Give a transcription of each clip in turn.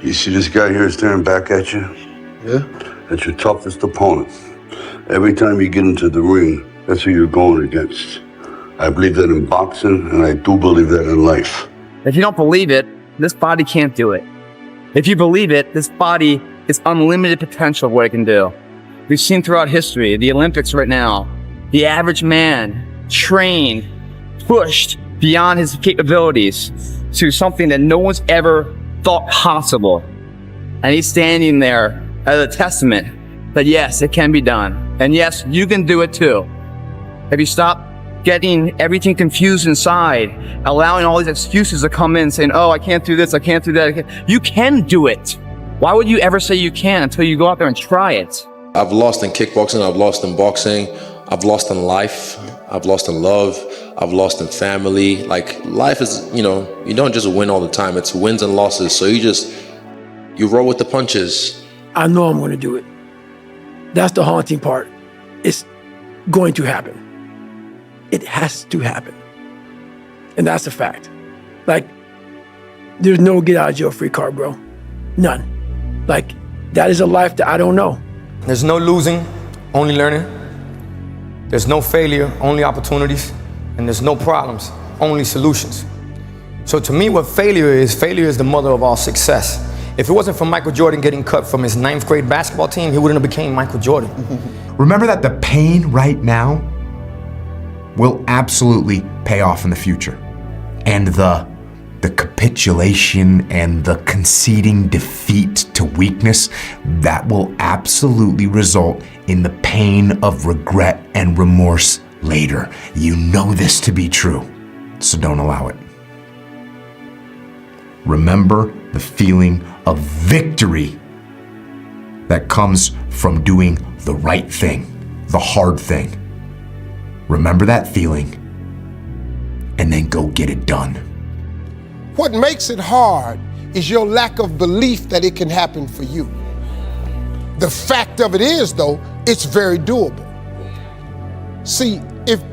You see this guy here staring back at you? Yeah? That's your toughest opponent. Every time you get into the ring, that's who you're going against. I believe that in boxing, and I do believe that in life. If you don't believe it, this body can't do it. If you believe it, this body is unlimited potential of what it can do. We've seen throughout history, the Olympics right now, the average man trained, pushed beyond his capabilities to something that no one's ever thought possible. And he's standing there as a testament that yes, it can be done. And yes, you can do it too. If you stop getting everything confused inside, allowing all these excuses to come in saying, oh, I can't do this, I can't do that. You can do it. Why would you ever say you can until you go out there and try it? I've lost in kickboxing, I've lost in boxing, I've lost in life, I've lost in love, I've lost in family. Like life is, you don't just win all the time. It's wins and losses. So you roll with the punches. I know I'm going to do it. That's the haunting part. It's going to happen. It has to happen. And that's a fact. Like, there's no get out of jail free card, bro. None. Like, that is a life that I don't know. There's no losing, only learning. There's no failure, only opportunities. And there's no problems, only solutions. So to me, what failure is the mother of all success. If it wasn't for Michael Jordan getting cut from his 9th grade basketball team, he wouldn't have became Michael Jordan. Remember that the pain right now will absolutely pay off in the future. And the capitulation and the conceding defeat to weakness, that will absolutely result in the pain of regret and remorse later. You know this to be true, so don't allow it. Remember the feeling of victory that comes from doing the right thing, the hard thing. Remember that feeling, and then go get it done. What makes it hard is your lack of belief that it can happen for you. The fact of it is, though, it's very doable. See,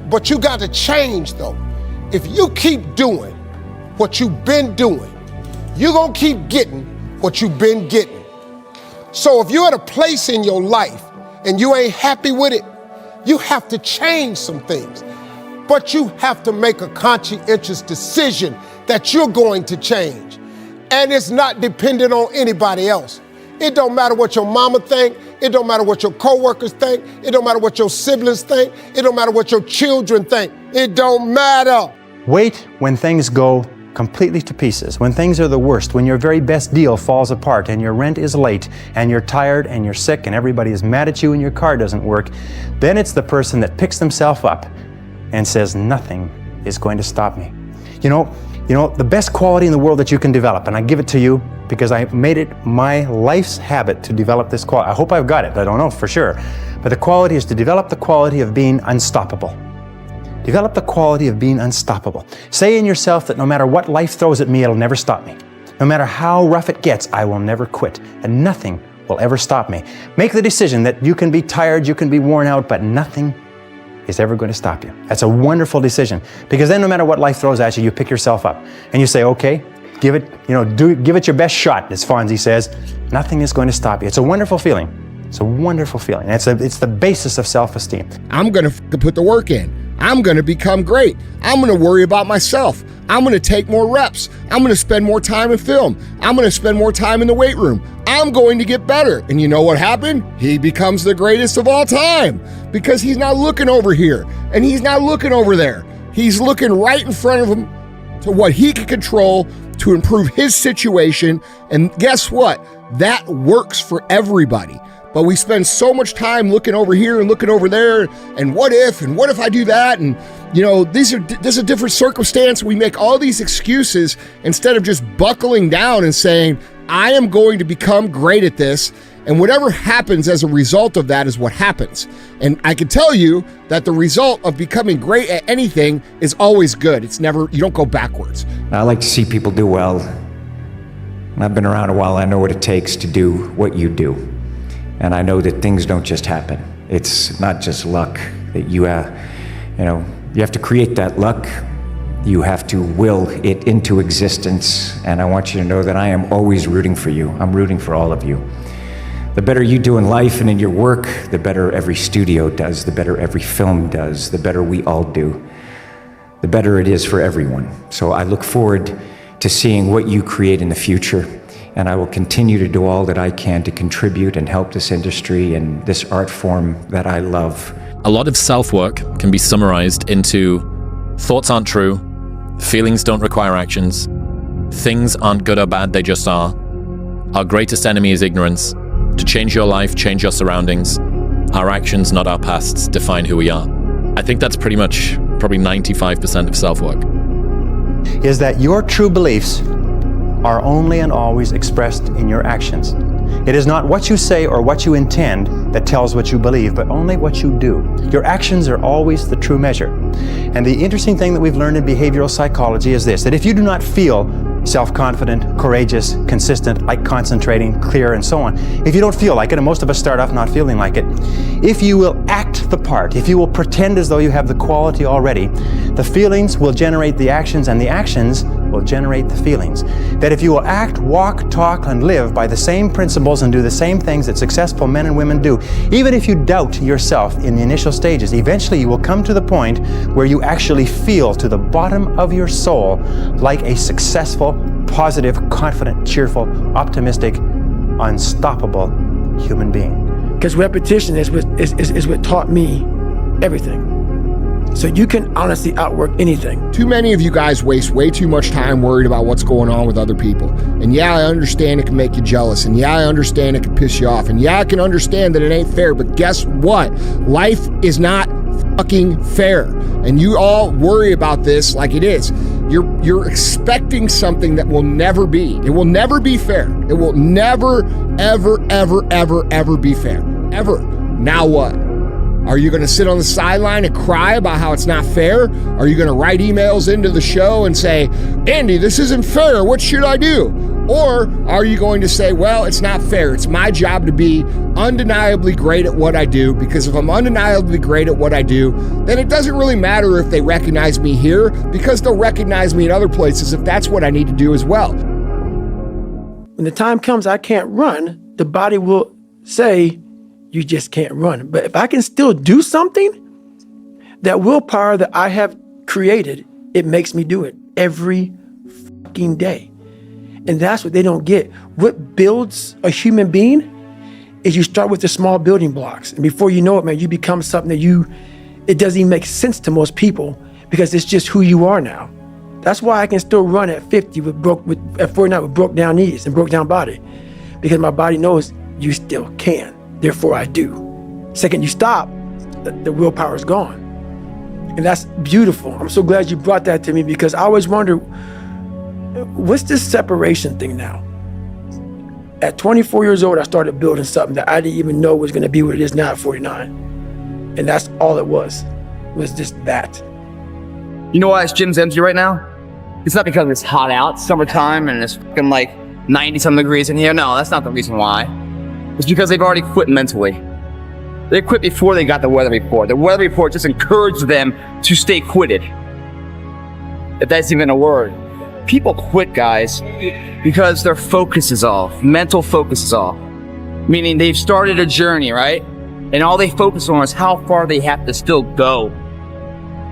but you got to change, though. If you keep doing what you've been doing, you're gonna keep getting what you've been getting. So if you're at a place in your life and you ain't happy with it, you have to change some things. But you have to make a conscientious decision that you're going to change. And it's not dependent on anybody else. It don't matter what your mama think. It don't matter what your coworkers think. It don't matter what your siblings think. It don't matter what your children think. It don't matter. Wait when things go completely to pieces, when things are the worst, when your very best deal falls apart and your rent is late and you're tired and you're sick and everybody is mad at you and your car doesn't work, then it's the person that picks themselves up and says, nothing is going to stop me. You know, the best quality in the world that you can develop, and I give it to you because I made it my life's habit to develop this quality. I hope I've got it, I don't know for sure. But the quality is to develop the quality of being unstoppable. Develop the quality of being unstoppable. Say in yourself that no matter what life throws at me, it'll never stop me. No matter how rough it gets, I will never quit, and nothing will ever stop me. Make the decision that you can be tired, you can be worn out, but nothing is ever going to stop you. That's a wonderful decision, because then no matter what life throws at you, you pick yourself up and you say, okay, give it your best shot, as Fonzie says. Nothing is going to stop you. It's a wonderful feeling. It's a wonderful feeling. It's the basis of self-esteem. I'm gonna put the work in. I'm gonna become great. I'm gonna worry about myself. I'm gonna take more reps. I'm gonna spend more time in film. I'm gonna spend more time in the weight room. I'm going to get better. And you know what happened? He becomes the greatest of all time because he's not looking over here and he's not looking over there. He's looking right in front of him to what he can control to improve his situation. And guess what? That works for everybody. But we spend so much time looking over here and looking over there, and what if I do that? And this is a different circumstance. We make all these excuses instead of just buckling down and saying, I am going to become great at this, and whatever happens as a result of that is what happens. And I can tell you that the result of becoming great at anything is always good. You don't go backwards. I like to see people do well. I've been around a while. I know what it takes to do what you do. And I know that things don't just happen. It's not just luck that you have to create that luck. You have to will it into existence, and I want you to know that I am always rooting for you. I'm rooting for all of you. The better you do in life and in your work, the better every studio does, the better every film does, the better we all do, the better it is for everyone. So I look forward to seeing what you create in the future, and I will continue to do all that I can to contribute and help this industry and this art form that I love. A lot of self-work can be summarized into thoughts aren't true, feelings don't require actions, things aren't good or bad, they just are. Our greatest enemy is ignorance. To change your life, change your surroundings. Our actions, not our pasts, define who we are. I think that's probably 95% of self-work. Is that your true beliefs are only and always expressed in your actions. It is not what you say or what you intend that tells what you believe, but only what you do. Your actions are always the true measure. And the interesting thing that we've learned in behavioral psychology is this, that if you do not feel self-confident, courageous, consistent, like concentrating, clear, and so on, if you don't feel like it, and most of us start off not feeling like it, if you will act the part, if you will pretend as though you have the quality already, the feelings will generate the actions, and the actions will generate the feelings. That if you will act, walk, talk, and live by the same principles and do the same things that successful men and women do, even if you doubt yourself in the initial stages, eventually you will come to the point where you actually feel to the bottom of your soul like a successful, positive, confident, cheerful, optimistic, unstoppable human being. Because repetition is what taught me everything. So you can honestly outwork anything. Too many of you guys waste way too much time worried about what's going on with other people. And yeah, I understand it can make you jealous. And yeah, I understand it can piss you off. And yeah, I can understand that it ain't fair. But guess what? Life is not fucking fair. And you all worry about this like it is. You're expecting something that will never be. It will never be fair. It will never, ever, ever, ever, ever be fair. Ever. Now what? Are you going to sit on the sideline and cry about how it's not fair? Are you going to write emails into the show and say, Andy, this isn't fair. What should I do? Or are you going to say, well, it's not fair. It's my job to be undeniably great at what I do, because if I'm undeniably great at what I do, then it doesn't really matter if they recognize me here, because they'll recognize me in other places if that's what I need to do as well. When the time comes I can't run, the body will say, you just can't run. But if I can still do something, that willpower that I have created, it makes me do it every fucking day. And that's what they don't get. What builds a human being is you start with the small building blocks. And before you know it, man, you become something that it doesn't even make sense to most people, because it's just who you are now. That's why I can still run at 50 at 49 with broke down knees and broke down body, because my body knows you still can. Therefore, I do. Second you stop, the willpower is gone. And that's beautiful. I'm so glad you brought that to me, because I always wonder, what's this separation thing now? At 24 years old, I started building something that I didn't even know was going to be what it is now at 49. And that's all it was just that. You know why this gym's empty right now? It's not because it's hot out, it's summertime, and it's fucking like 90-some degrees in here. No, that's not the reason why. It's because they've already quit mentally. They quit before they got the weather report. The weather report just encouraged them to stay quitted. If that's even a word. People quit, guys, because their focus is off. Mental focus is off. Meaning they've started a journey, right? And all they focus on is how far they have to still go,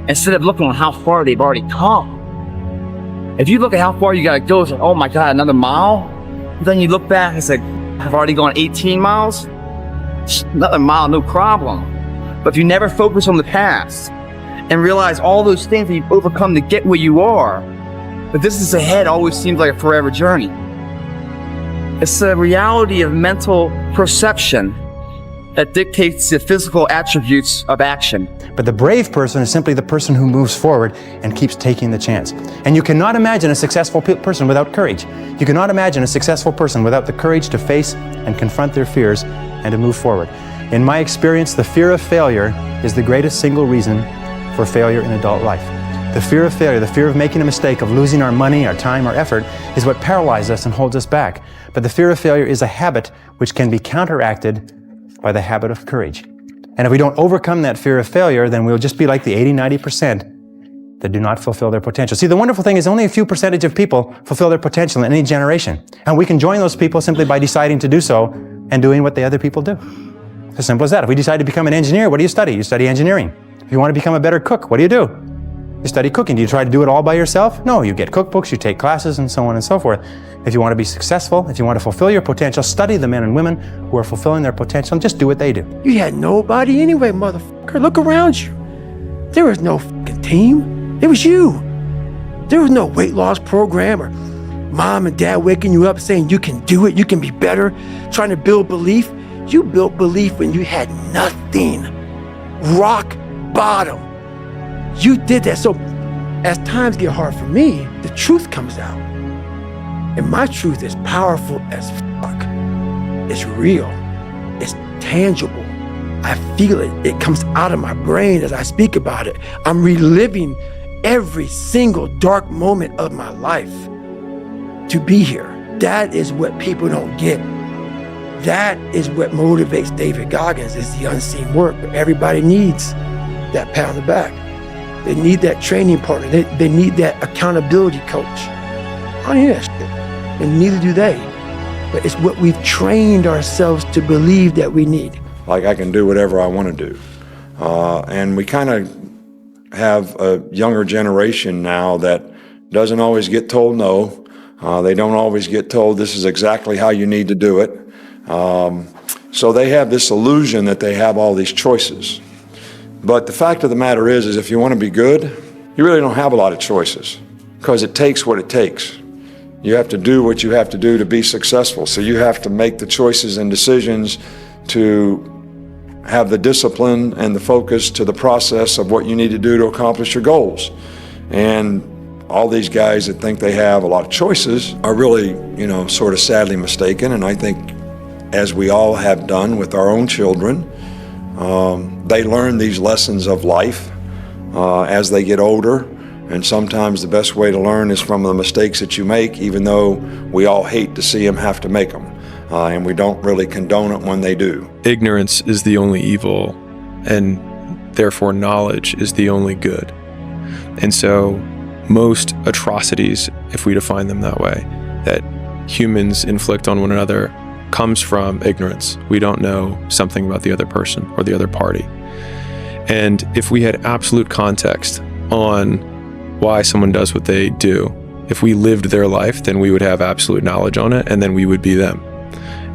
instead of looking at how far they've already come. If you look at how far you gotta go, it's like, oh my God, another mile? But then you look back, it's like, I've already gone 18 miles? Another mile, no problem. But if you never focus on the past and realize all those things that you've overcome to get where you are, but this is ahead always seems like a forever journey. It's the reality of mental perception that dictates the physical attributes of action. But the brave person is simply the person who moves forward and keeps taking the chance. And you cannot imagine a successful person without courage. You cannot imagine a successful person without the courage to face and confront their fears and to move forward. In my experience, the fear of failure is the greatest single reason for failure in adult life. The fear of failure, the fear of making a mistake, of losing our money, our time, our effort, is what paralyzes us and holds us back. But the fear of failure is a habit which can be counteracted by the habit of courage. And if we don't overcome that fear of failure, then we'll just be like the 80-90% that do not fulfill their potential. See, the wonderful thing is only a few percentage of people fulfill their potential in any generation. And we can join those people simply by deciding to do so and doing what the other people do. It's as simple as that. If we decide to become an engineer, what do you study? You study engineering. If you want to become a better cook, what do? You study cooking. Do you try to do it all by yourself? No, you get cookbooks, you take classes, and so on and so forth. If you want to be successful, if you want to fulfill your potential, study the men and women who are fulfilling their potential and just do what they do. You had nobody anyway, motherfucker. Look around you. There was no fucking team. It was you. There was no weight loss program or mom and dad waking you up saying you can do it, you can be better, trying to build belief. You built belief when you had nothing. Rock bottom. You did that. So as times get hard for me, the truth comes out. And my truth is powerful as fuck. It's real. It's tangible. I feel it. It comes out of my brain as I speak about it. I'm reliving every single dark moment of my life to be here. That is what people don't get. That is what motivates David Goggins, is the unseen work. But everybody needs that pat on the back. They need that training partner. They need that accountability coach. I don't need that shit. And neither do they. But it's what we've trained ourselves to believe that we need. Like I can do whatever I want to do. And we kind of have a younger generation now that doesn't always get told no. They don't always get told this is exactly how you need to do it. So they have this illusion that they have all these choices. But the fact of the matter is if you want to be good, you really don't have a lot of choices because it takes what it takes. You have to do what you have to do to be successful. So you have to make the choices and decisions to have the discipline and the focus to the process of what you need to do to accomplish your goals. And all these guys that think they have a lot of choices are really, sort of sadly mistaken. And I think, as we all have done with our own children, they learn these lessons of life as they get older. And sometimes the best way to learn is from the mistakes that you make, even though we all hate to see them have to make them. And we don't really condone it when they do. Ignorance is the only evil, and therefore knowledge is the only good. And so most atrocities, if we define them that way, that humans inflict on one another comes from ignorance. We don't know something about the other person or the other party. And if we had absolute context on why someone does what they do, if we lived their life, then we would have absolute knowledge on it, and then we would be them.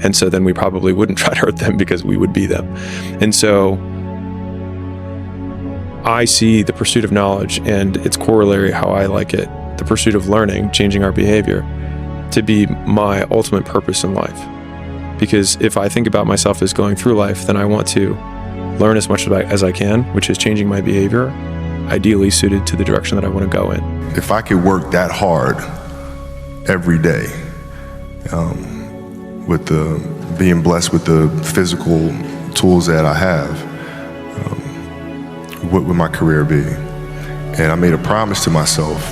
And so then we probably wouldn't try to hurt them because we would be them. And so I see the pursuit of knowledge and its corollary, how I like it, the pursuit of learning, changing our behavior, to be my ultimate purpose in life. Because if I think about myself as going through life, then I want to learn as much as I can, which is changing my behavior, ideally suited to the direction that I want to go in. If I could work that hard every day, with being blessed with the physical tools that I have, what would my career be? And I made a promise to myself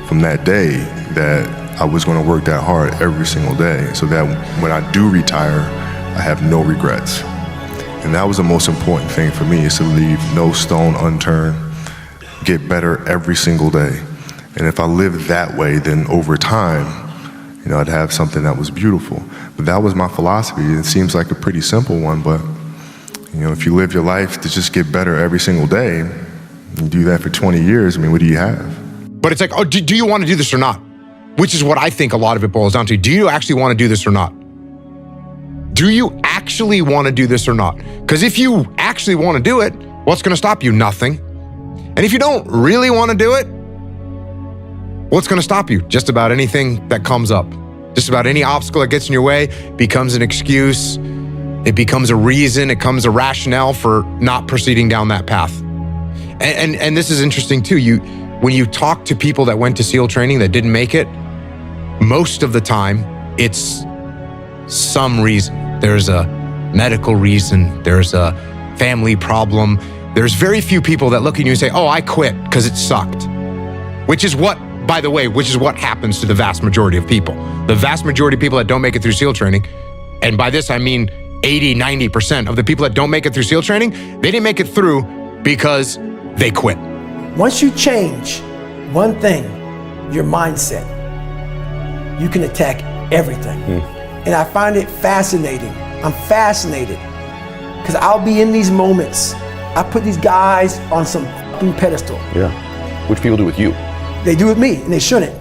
from that day that I was going to work that hard every single day so that when I do retire, I have no regrets. And that was the most important thing for me, is to leave no stone unturned, get better every single day. And if I lived that way, then over time, I'd have something that was beautiful. But that was my philosophy. It seems like a pretty simple one, but if you live your life to just get better every single day, you do that for 20 years, what do you have? But it's like, do you want to do this or not? Which is what I think a lot of it boils down to. Do you actually want to do this or not? Do you actually want to do this or not? Because if you actually want to do it, what's going to stop you? Nothing. And if you don't really want to do it, what's going to stop you? Just about anything that comes up. Just about any obstacle that gets in your way becomes an excuse. It becomes a reason. It becomes a rationale for not proceeding down that path. And this is interesting too. When you talk to people that went to SEAL training that didn't make it, most of the time it's some reason. There's a medical reason. There's a family problem. There's very few people that look at you and say, oh, I quit because it sucked. Which is what happens to the vast majority of people. The vast majority of people that don't make it through SEAL training, and by this I mean 80, 90% of the people that don't make it through SEAL training, they didn't make it through because they quit. Once you change one thing, your mindset, you can attack everything. And I find it fascinating. I'm fascinated because I'll be in these moments. I put these guys on some fucking pedestal. Yeah, which people do with you. They do with me, and they shouldn't.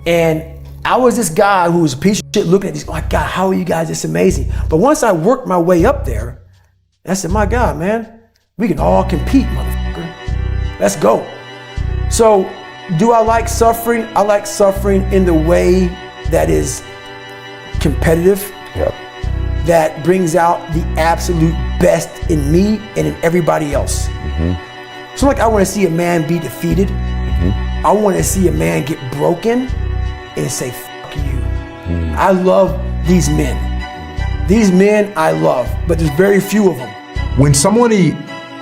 And I was this guy who was a piece of shit looking at these, oh my God, how are you guys this amazing? But once I worked my way up there, I said, my God, man, we can all compete, motherfucker. Let's go. So, do I like suffering? I like suffering in the way that is competitive, that brings out the absolute best in me and in everybody else. So like I want to see a man be defeated. I want to see a man get broken and say, fuck you. I love these men. These men I love, but there's very few of them. When somebody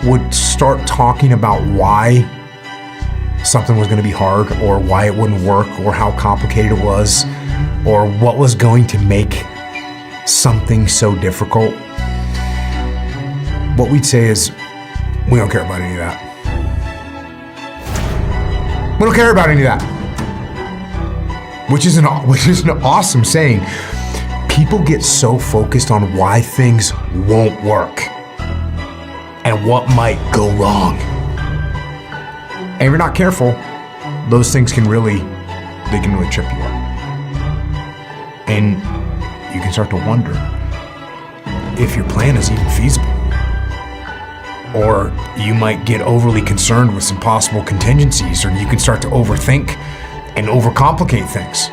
would start talking about why something was going to be hard, or why it wouldn't work, or how complicated it was, or what was going to make something so difficult, what we'd say is, we don't care about any of that. We don't care about any of that. Which is an awesome saying. People get so focused on why things won't work and what might go wrong. And if you're not careful, those things can really trip you up. And you can start to wonder if your plan is even feasible. Or you might get overly concerned with some possible contingencies, or you can start to overthink and overcomplicate things.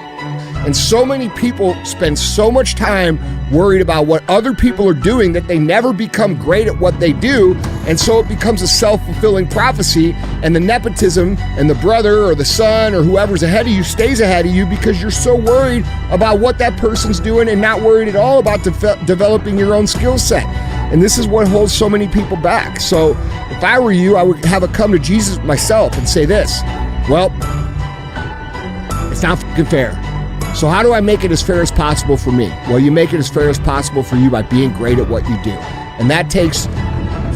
And so many people spend so much time worried about what other people are doing that they never become great at what they do. And so it becomes a self-fulfilling prophecy, and the nepotism and the brother or the son or whoever's ahead of you stays ahead of you because you're so worried about what that person's doing and not worried at all about developing your own skill set. And this is what holds so many people back. So if I were you, I would have a come to Jesus myself and say this, well, it's not fucking fair. So how do I make it as fair as possible for me? Well, you make it as fair as possible for you by being great at what you do. And that takes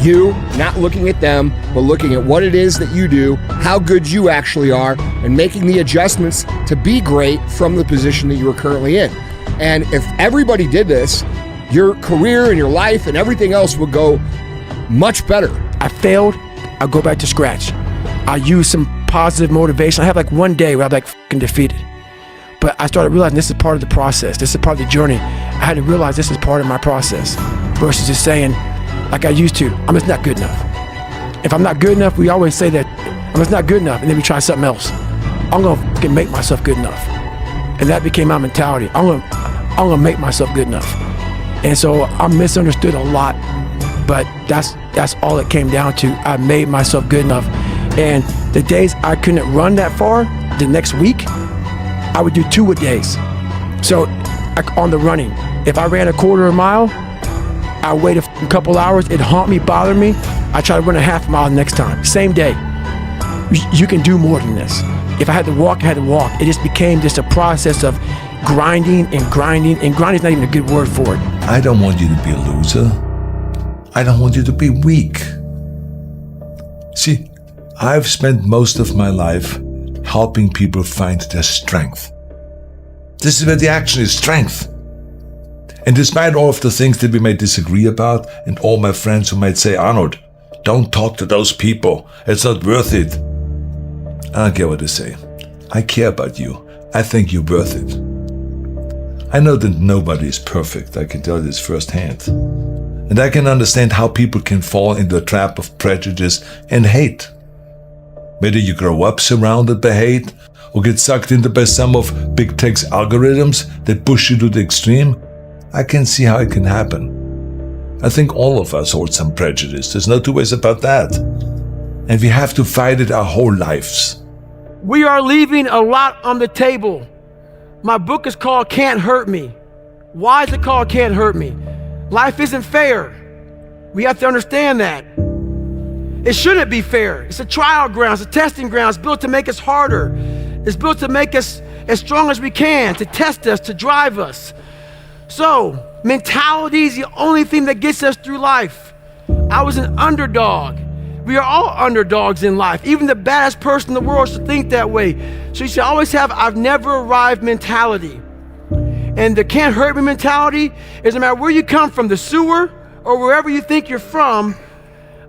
you not looking at them, but looking at what it is that you do, how good you actually are, and making the adjustments to be great from the position that you are currently in. And if everybody did this, your career and your life and everything else would go much better. I failed, I'll go back to scratch. I'll use some positive motivation. I have like one day where I'm like fucking defeated. But I started realizing this is part of the process. This is part of the journey. I had to realize this is part of my process versus just saying, like I used to, I'm just not good enough. If I'm not good enough, we always say that, I'm just not good enough, and then we try something else. I'm gonna fucking make myself good enough. And that became my mentality. I'm gonna make myself good enough. And so I'm misunderstood a lot, but that's all it came down to. I made myself good enough. And the days I couldn't run that far, the next week, I would do 2-a-days. So on the running, if I ran a quarter of a mile, I wait a couple hours, it'd haunt me, bother me. I try to run a half mile the next time, same day. You can do more than this. If I had to walk, I had to walk. It just became just a process of grinding and grinding, and grinding is not even a good word for it. I don't want you to be a loser. I don't want you to be weak. See, I've spent most of my life helping people find their strength. This is where the action is, strength. And despite all of the things that we may disagree about, and all my friends who might say, Arnold, don't talk to those people, it's not worth it. I don't care what they say. I care about you. I think you're worth it. I know that nobody is perfect, I can tell you this firsthand. And I can understand how people can fall into the trap of prejudice and hate. Whether you grow up surrounded by hate, or get sucked into by some of Big Tech's algorithms that push you to the extreme, I can see how it can happen. I think all of us hold some prejudice, there's no two ways about that. And we have to fight it our whole lives. We are leaving a lot on the table. My book is called Can't Hurt Me. Why is it called Can't Hurt Me? Life isn't fair. We have to understand that. It shouldn't be fair. It's a trial ground, it's a testing ground. It's built to make us harder. It's built to make us as strong as we can, to test us, to drive us. So, mentality is the only thing that gets us through life. I was an underdog. We are all underdogs in life. Even the baddest person in the world should think that way. So you should always have I've never arrived mentality. And the can't hurt me mentality is no matter where you come from, the sewer or wherever you think you're from.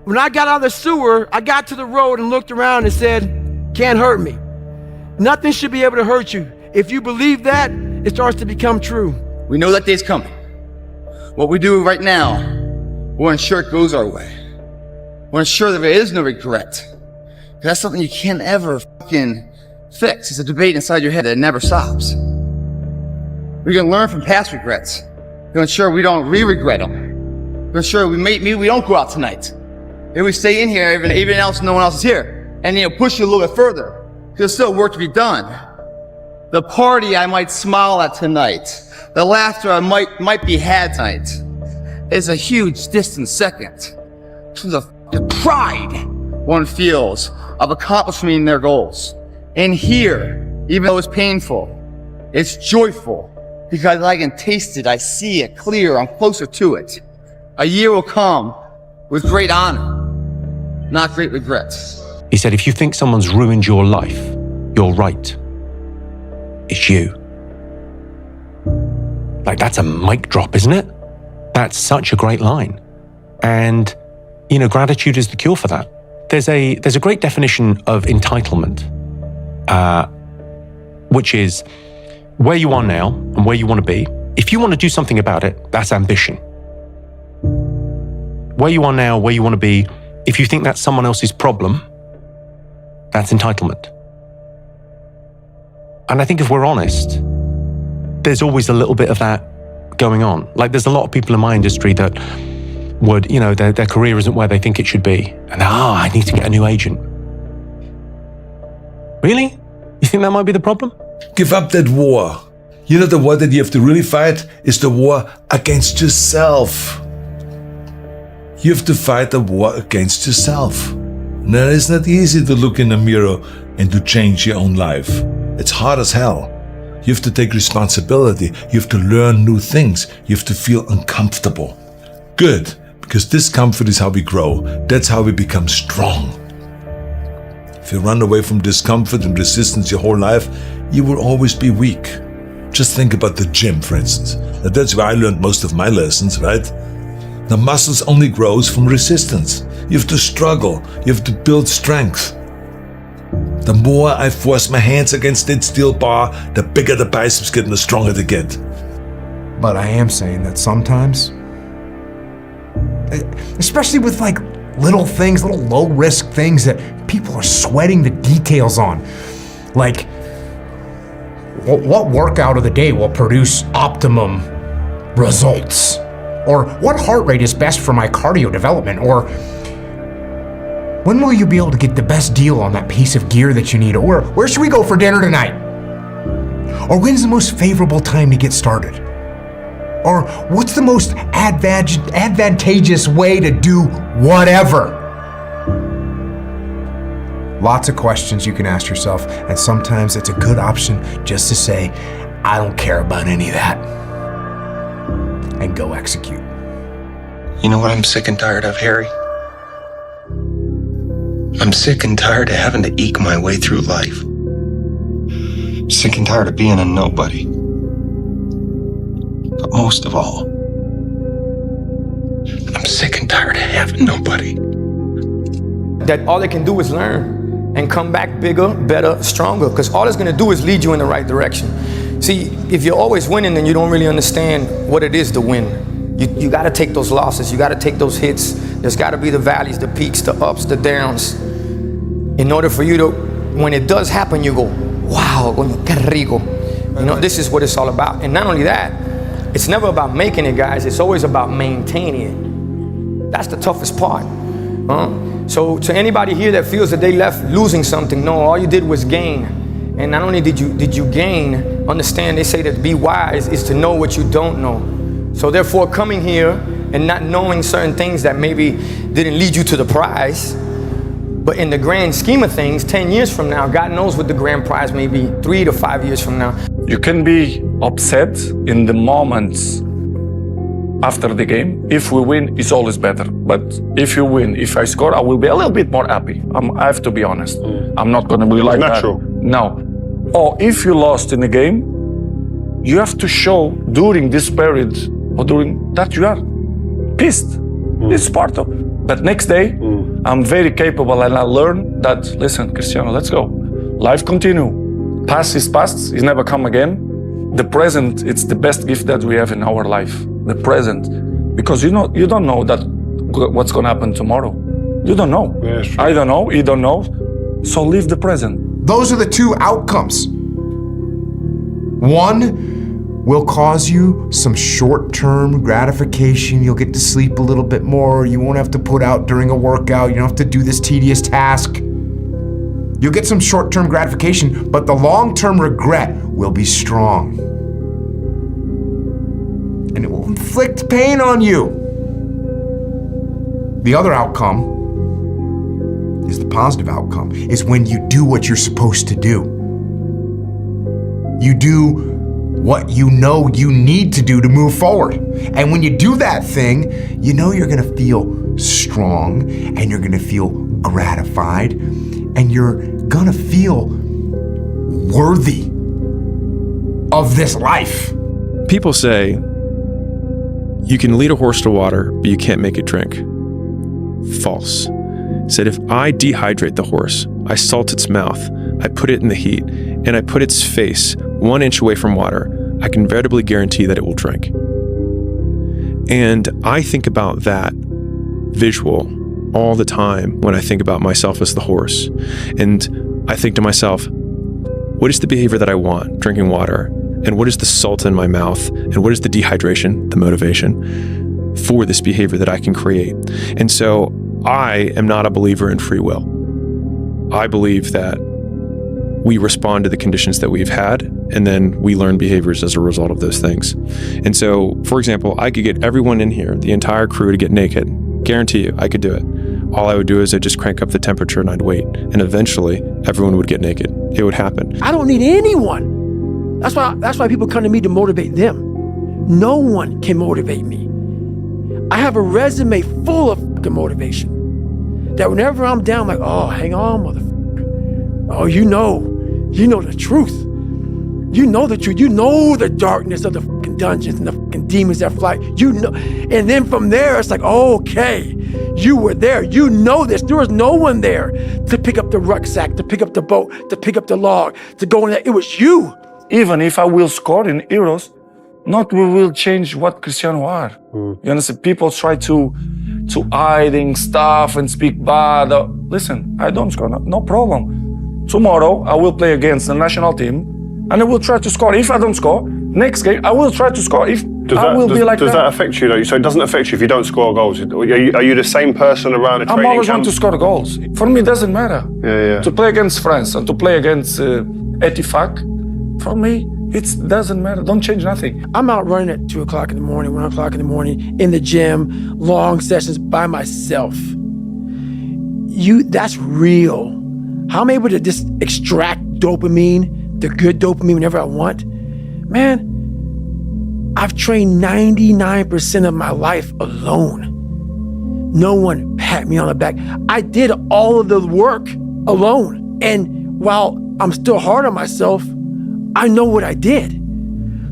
When I got out of the sewer, I got to the road and looked around and said, can't hurt me. Nothing should be able to hurt you. If you believe that, it starts to become true. We know that day's coming. What we do right now, we'll ensure it goes our way. We'll ensure that there is no regret. Because that's something you can't ever fucking fix. It's a debate inside your head that never stops. We're gonna learn from past regrets. We're gonna ensure we don't re-regret them. We're gonna ensure maybe we don't go out tonight. Maybe we stay in here, even else, no one else is here. And push you a little bit further. There's still work to be done. The party I might smile at tonight, the laughter I might be had tonight, is a huge distant second to the pride one feels of accomplishing their goals. And here, even though it's painful, it's joyful because I can taste it, I see it clear, I'm closer to it. A year will come with great honor, not great regrets. He said, if you think someone's ruined your life, you're right. It's you. Like, that's a mic drop, isn't it? That's such a great line. And, gratitude is the cure for that. There's a great definition of entitlement, which is where you are now and where you want to be. If you want to do something about it, that's ambition. Where you are now, where you want to be, if you think that's someone else's problem, that's entitlement. And I think if we're honest, there's always a little bit of that going on. Like, there's a lot of people in my industry that would, their career isn't where they think it should be. And I need to get a new agent. Really? You think that might be the problem? Give up that war. The war that you have to really fight is the war against yourself. You have to fight the war against yourself. Now, it's not easy to look in the mirror and to change your own life. It's hard as hell. You have to take responsibility. You have to learn new things. You have to feel uncomfortable. Good, because discomfort is how we grow. That's how we become strong. If you run away from discomfort and resistance your whole life, you will always be weak. Just think about the gym, for instance. Now, that's where I learned most of my lessons, right? The muscles only grows from resistance. You have to struggle. You have to build strength. The more I force my hands against that steel bar, the bigger the biceps get and the stronger they get. But I am saying that sometimes, especially with little things, little low-risk things that people are sweating the details on, like what workout of the day will produce optimum results? Or what heart rate is best for my cardio development? Or when will you be able to get the best deal on that piece of gear that you need? Or where should we go for dinner tonight? Or when's the most favorable time to get started? Or what's the most advantageous way to do whatever? Lots of questions you can ask yourself, and sometimes it's a good option just to say, I don't care about any of that, and go execute. You know what I'm sick and tired of, Harry? I'm sick and tired of having to eke my way through life. Sick and tired of being a nobody. But most of all, I'm sick and tired of having nobody. That all they can do is learn and come back bigger, better, stronger, because all it's going to do is lead you in the right direction. See, if you're always winning, then you don't really understand what it is to win. You got to take those losses. You got to take those hits. There's got to be the valleys, the peaks, the ups, the downs. In order for you to, when it does happen, you go, wow, qué rico. This is what it's all about. And not only that, it's never about making it, guys. It's always about maintaining it. That's the toughest part. So to anybody here that feels that they left losing something, no, all you did was gain. And not only did you gain, understand they say that be wise is to know what you don't know. So therefore, coming here and not knowing certain things that maybe didn't lead you to the prize, but in the grand scheme of things, 10 years from now, God knows what the grand prize may be, 3 to 5 years from now. You can be upset in the moments after the game. If we win, it's always better. But if you win, if I score, I will be a little bit more happy. I have to be honest. I'm not going to be like natural. that. No. Or if you lost in the game, you have to show during this period or during that you are pissed. It's part of. But next day, I'm very capable and I learn that, listen, Cristiano, let's go. Life continue. Past is past, it's never come again. The present, it's the best gift that we have in our life. The present. Because you don't know that what's gonna happen tomorrow. You don't know. Yeah, I don't know, you don't know. So live the present. Those are the two outcomes. One will cause you some short-term gratification. You'll get to sleep a little bit more. You won't have to put out during a workout. You don't have to do this tedious task. You'll get some short-term gratification, but the long-term regret will be strong. And it will inflict pain on you. The other outcome is the positive outcome, is when you do what you're supposed to do. You do what you know you need to do to move forward. And when you do that thing, you know you're gonna feel strong and you're gonna feel gratified and you're gonna feel worthy of this life. People say you can lead a horse to water, but you can't make it drink. False. Said if I dehydrate the horse, I salt its mouth, I put it in the heat, and I put its face 1 inch away from water, I can veritably guarantee that it will drink. And I think about that visual all the time when I think about myself as the horse. And I think to myself, what is the behavior that I want, drinking water? And what is the salt in my mouth? And what is the dehydration, the motivation for this behavior that I can create? And so I am not a believer in free will. I believe that we respond to the conditions that we've had, and then we learn behaviors as a result of those things. And so, for example, I could get everyone in here, the entire crew, to get naked. Guarantee you, I could do it. All I would do is I'd just crank up the temperature and I'd wait. And eventually, everyone would get naked. It would happen. I don't need anyone. That's why people come to me to motivate them. No one can motivate me. I have a resume full of fucking motivation. That whenever I'm down, I'm like, oh, hang on, motherfucker. Oh, you know the truth. You know the truth. You know the darkness of the fucking dungeons and the fucking demons that fly. You know, and then from there, it's like, okay, you were there. You know this. There was no one there to pick up the rucksack, to pick up the boat, to pick up the log, to go in there. It was you. Even if I will score in Euros, not we will change what Cristiano are. You understand? People try to hiding stuff and speak bad. Listen, I don't score, no problem. Tomorrow, I will play against the national team and I will try to score. If I don't score, next game, I will try to score. If Does that affect you though? So it doesn't affect you if you don't score goals? Are you the same person around a training camp? I'm always want to score goals. For me, it doesn't matter. Yeah. To play against France and to play against Etifak, for me, it doesn't matter. Don't change nothing. I'm out running at 2 o'clock in the morning, 1 o'clock in the morning, in the gym, long sessions by myself. That's real. How I'm able to just extract dopamine, the good dopamine whenever I want. Man, I've trained 99% of my life alone. No one pat me on the back. I did all of the work alone. And while I'm still hard on myself, I know what I did.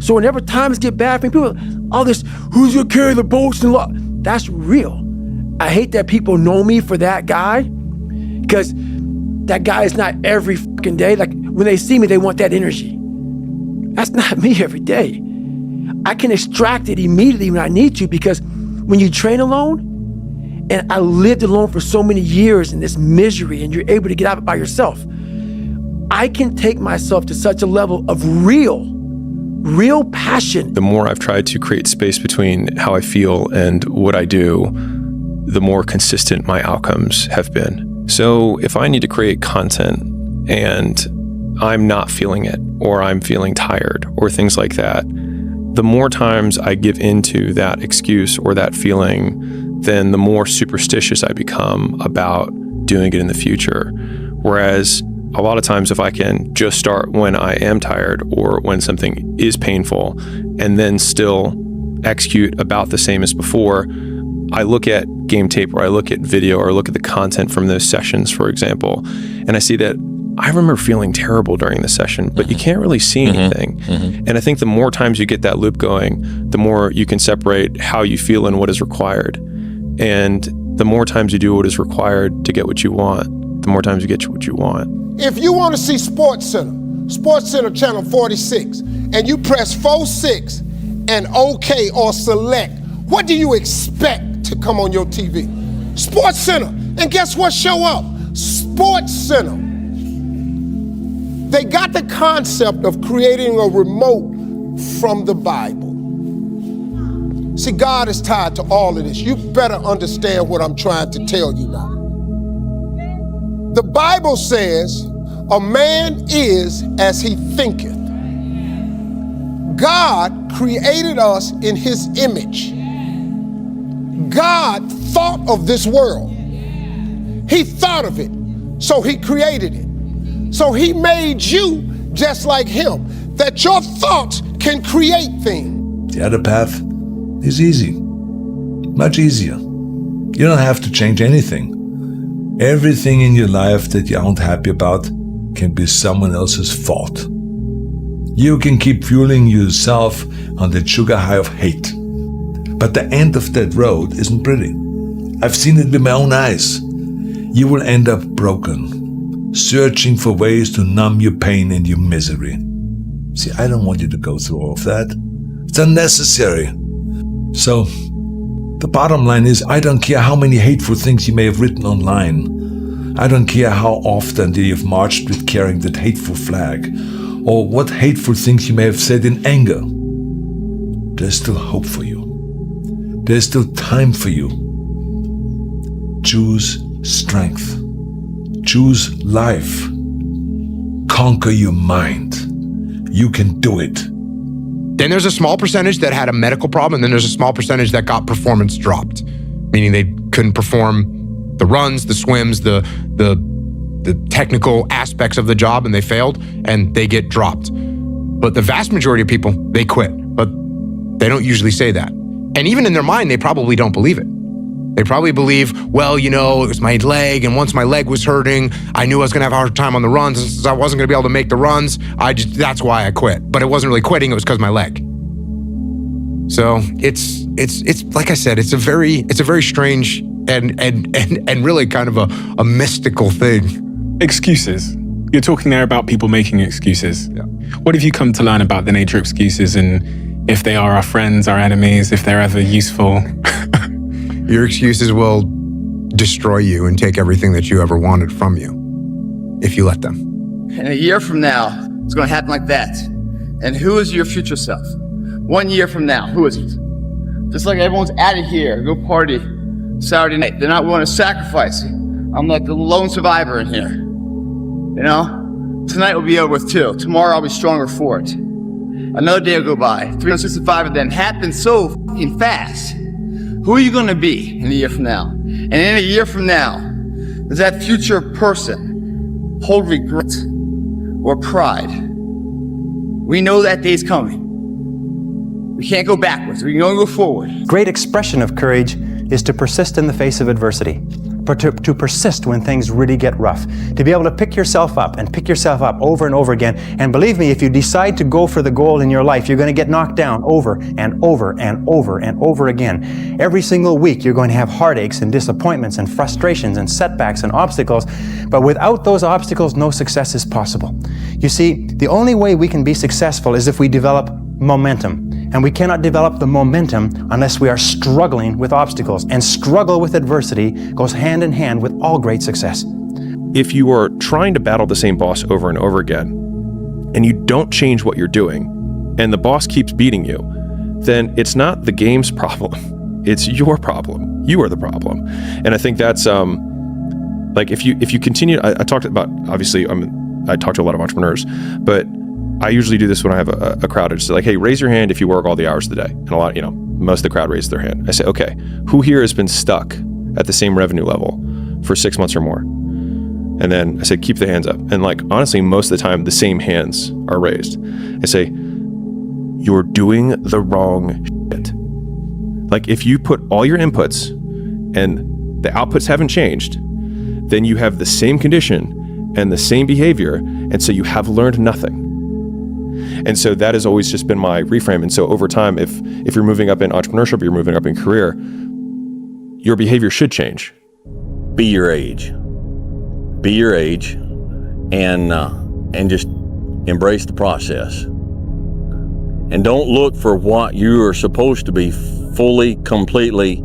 So whenever times get bad for me, people, all this, who's gonna carry the boats and law? That's real. I hate that people know me for that guy, because that guy is not every fucking day. Like when they see me, they want that energy. That's not me every day. I can extract it immediately when I need to, because when you train alone, and I lived alone for so many years in this misery, and you're able to get out of it by yourself, I can take myself to such a level of real passion. The more I've tried to create space between how I feel and what I do, the more consistent my outcomes have been. So if I need to create content and I'm not feeling it, or I'm feeling tired, or things like that, the more times I give into that excuse or that feeling, then the more superstitious I become about doing it in the future. Whereas a lot of times if I can just start when I am tired or when something is painful and then still execute about the same as before, I look at game tape, or I look at video, or I look at the content from those sessions, for example, and I see that I remember feeling terrible during the session, but you can't really see anything. And I think the more times you get that loop going, the more you can separate how you feel and what is required. And the more times you do what is required to get what you want, the more times you get what you want. If you want to see SportsCenter channel 46, and you press 46 and OK or select, what do you expect to come on your TV? SportsCenter. And guess what show up? SportsCenter. They got the concept of creating a remote from the Bible. See, God is tied to all of this. You better understand what I'm trying to tell you now. The Bible says, a man is as he thinketh. God created us in his image. God thought of this world. He thought of it, so he created it. So he made you just like him, that your thoughts can create things. The other path is easy, much easier. You don't have to change anything. Everything in your life that you aren't happy about can be someone else's fault. You can keep fueling yourself on that sugar high of hate. But the end of that road isn't pretty. I've seen it with my own eyes. You will end up broken, searching for ways to numb your pain and your misery. See, I don't want you to go through all of that. It's unnecessary. So, the bottom line is, I don't care how many hateful things you may have written online. I don't care how often you've marched with carrying that hateful flag, or what hateful things you may have said in anger. There's still hope for you. There's still time for you. Choose strength. Choose life. Conquer your mind. You can do it. Then there's a small percentage that had a medical problem, and then there's a small percentage that got performance dropped, meaning they couldn't perform the runs, the swims, the technical aspects of the job, and they failed, and they get dropped. But the vast majority of people, they quit, but they don't usually say that. And even in their mind, they probably don't believe it. They probably believe, well, you know, it was my leg, and once my leg was hurting, I knew I was gonna have a hard time on the runs, and since I wasn't gonna be able to make the runs, that's why I quit. But it wasn't really quitting, it was because of my leg. So it's like I said, it's a very strange and really kind of a mystical thing. Excuses. You're talking there about people making excuses. Yeah. What have you come to learn about the nature of excuses, and if they are our friends, our enemies, if they're ever useful? Your excuses will destroy you and take everything that you ever wanted from you, if you let them. And a year from now, it's going to happen like that. And who is your future self? 1 year from now, who is it? Just like everyone's out of here, go party Saturday night. They're not willing to sacrifice. I'm like the lone survivor in here. You know? Tonight will be over with too. Tomorrow I'll be stronger for it. Another day will go by. 365 of them happen so fucking fast. Who are you going to be in a year from now? And in a year from now, does that future person hold regret or pride? We know that day's coming. We can't go backwards. We can only go forward. Great expression of courage is to persist in the face of adversity. But to persist when things really get rough, to be able to pick yourself up and pick yourself up over and over again. And believe me, if you decide to go for the goal in your life, you're going to get knocked down over and over and over and over again. Every single week, you're going to have heartaches and disappointments and frustrations and setbacks and obstacles. But without those obstacles, no success is possible. You see, the only way we can be successful is if we develop momentum. And we cannot develop the momentum unless we are struggling with obstacles. And struggle with adversity goes hand in hand with all great success. If you are trying to battle the same boss over and over again, and you don't change what you're doing, and the boss keeps beating you, then it's not the game's problem. It's your problem. You are the problem. And I think that's like if you continue. I talked about, obviously, I talk to a lot of entrepreneurs, but I usually do this when I have a crowd. It's like, hey, raise your hand if you work all the hours of the day. And a lot, most of the crowd raises their hand. I say, okay, who here has been stuck at the same revenue level for 6 months or more? And then I say, keep the hands up. And like, honestly, most of the time, the same hands are raised. I say, you're doing the wrong shit. Like if you put all your inputs and the outputs haven't changed, then you have the same condition and the same behavior, and so you have learned nothing. And so that has always just been my reframe. And so over time, if you're moving up in entrepreneurship, you're moving up in career, your behavior should change. Be your age. Be your age, and just embrace the process. And don't look for what you are supposed to be fully, completely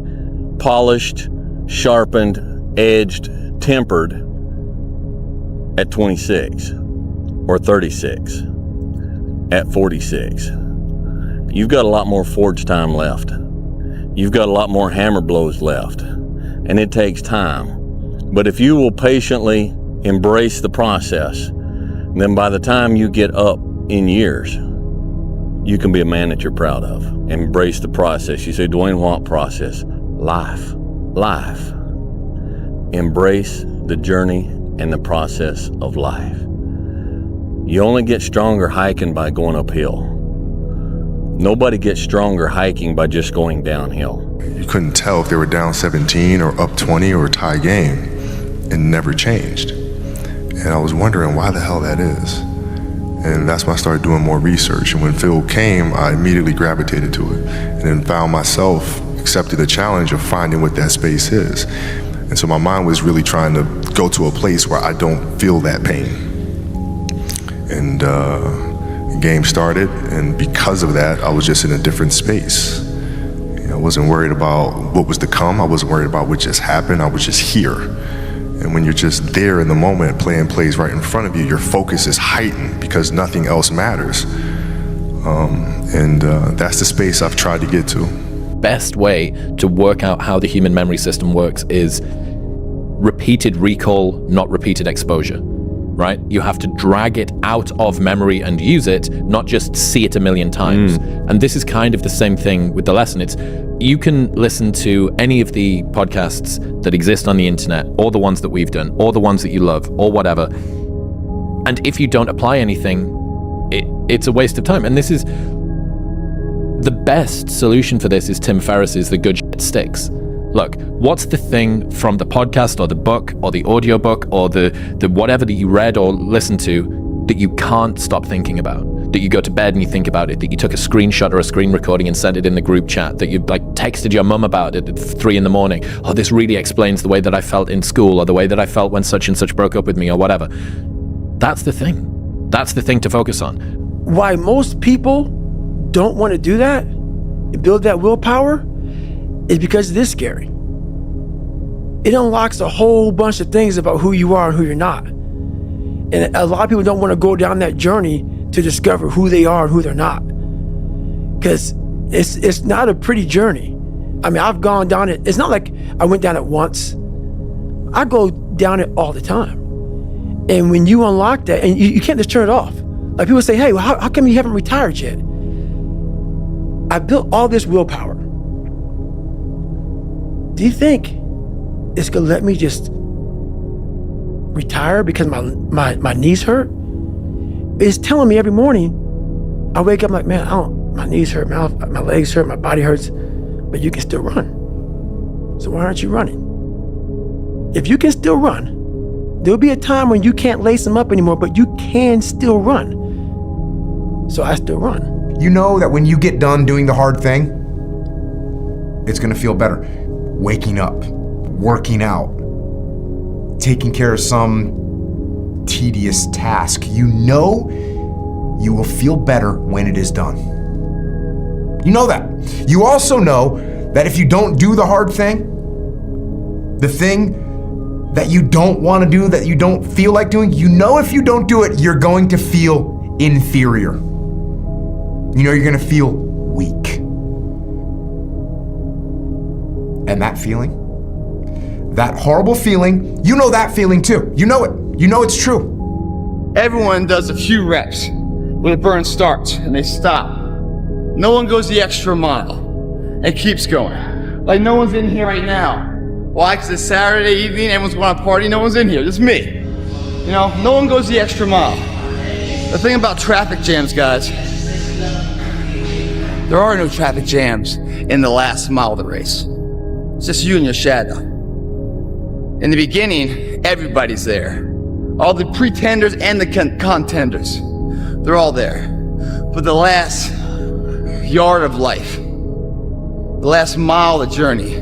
polished, sharpened, edged, tempered at 26 or 36, at 46. You've got a lot more forge time left. You've got a lot more hammer blows left, and it takes time. But if you will patiently embrace the process, then by the time you get up in years, you can be a man that you're proud of. Embrace the process. You say, Dwayne, what process? Life. Life. Embrace the journey and the process of life. You only get stronger hiking by going uphill. Nobody gets stronger hiking by just going downhill. You couldn't tell if they were down 17 or up 20 or a tie game. It never changed. And I was wondering why the hell that is. And that's when I started doing more research. And when Phil came, I immediately gravitated to it and then found myself accepting the challenge of finding what that space is. And so my mind was really trying to go to a place where I don't feel that pain. And the game started, and because of that, I was just in a different space. I wasn't worried about what was to come. I wasn't worried about what just happened. I was just here. And when you're just there in the moment, playing plays right in front of you, your focus is heightened because nothing else matters. And that's the space I've tried to get to. Best way to work out how the human memory system works is repeated recall, not repeated exposure, right? You have to drag it out of memory and use it, not just see it a million times. And this is kind of the same thing with the lesson. It's you can listen to any of the podcasts that exist on the internet, or the ones that we've done, or the ones that you love, or whatever. And if you don't apply anything, it's a waste of time. And this is the best solution for this is Tim Ferriss's The Good Shit Sticks. Look, what's the thing from the podcast or the book or the audiobook or the whatever that you read or listened to that you can't stop thinking about? That you go to bed and you think about it, that you took a screenshot or a screen recording and sent it in the group chat, that you texted your mum about it at 3 a.m. Oh, this really explains the way that I felt in school or the way that I felt when such and such broke up with me or whatever. That's the thing. That's the thing to focus on. Why most people don't want to do that, build that willpower, is because it is scary. It unlocks a whole bunch of things about who you are and who you're not. And a lot of people don't want to go down that journey to discover who they are and who they're not. Because it's not a pretty journey. I mean, I've gone down it. It's not like I went down it once. I go down it all the time. And when you unlock that, and you can't just turn it off. Like people say, hey, well, how come you haven't retired yet? I built all this willpower. Do you think it's gonna let me just retire because my knees hurt? It's telling me every morning, I wake up like, man, my knees hurt, my legs hurt, my body hurts, but you can still run. So why aren't you running? If you can still run, there'll be a time when you can't lace them up anymore, but you can still run. So I still run. You know that when you get done doing the hard thing, it's gonna feel better. Waking up, working out, taking care of some tedious task. You know you will feel better when it is done. You know that. You also know that if you don't do the hard thing, the thing that you don't want to do, that you don't feel like doing, you know if you don't do it, you're going to feel inferior. You know you're going to feel weak. And that feeling, that horrible feeling, you know that feeling too. You know it. You know it's true. Everyone does a few reps when the burn starts and they stop. No one goes the extra mile and keeps going. Like no one's in here right now. Why? Because it's Saturday evening, everyone's going to party, no one's in here, just me. You know, no one goes the extra mile. The thing about traffic jams, guys, there are no traffic jams. in the last mile of the race. It's just you and your shadow. In the beginning, everybody's there. All the pretenders and the contenders. They're all there. But the last yard of life, the last mile of the journey,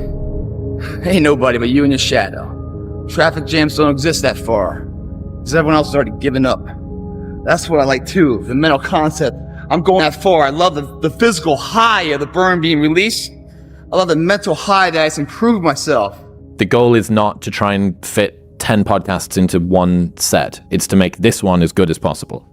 ain't nobody but you and your shadow. Traffic jams don't exist that far, because everyone else has already given up. That's what I like too, the mental concept. I'm going that far. I love the physical high of the burn being released. I love the mental high that I can improve myself. The goal is not to try and fit 10 podcasts into one set. It's to make this one as good as possible.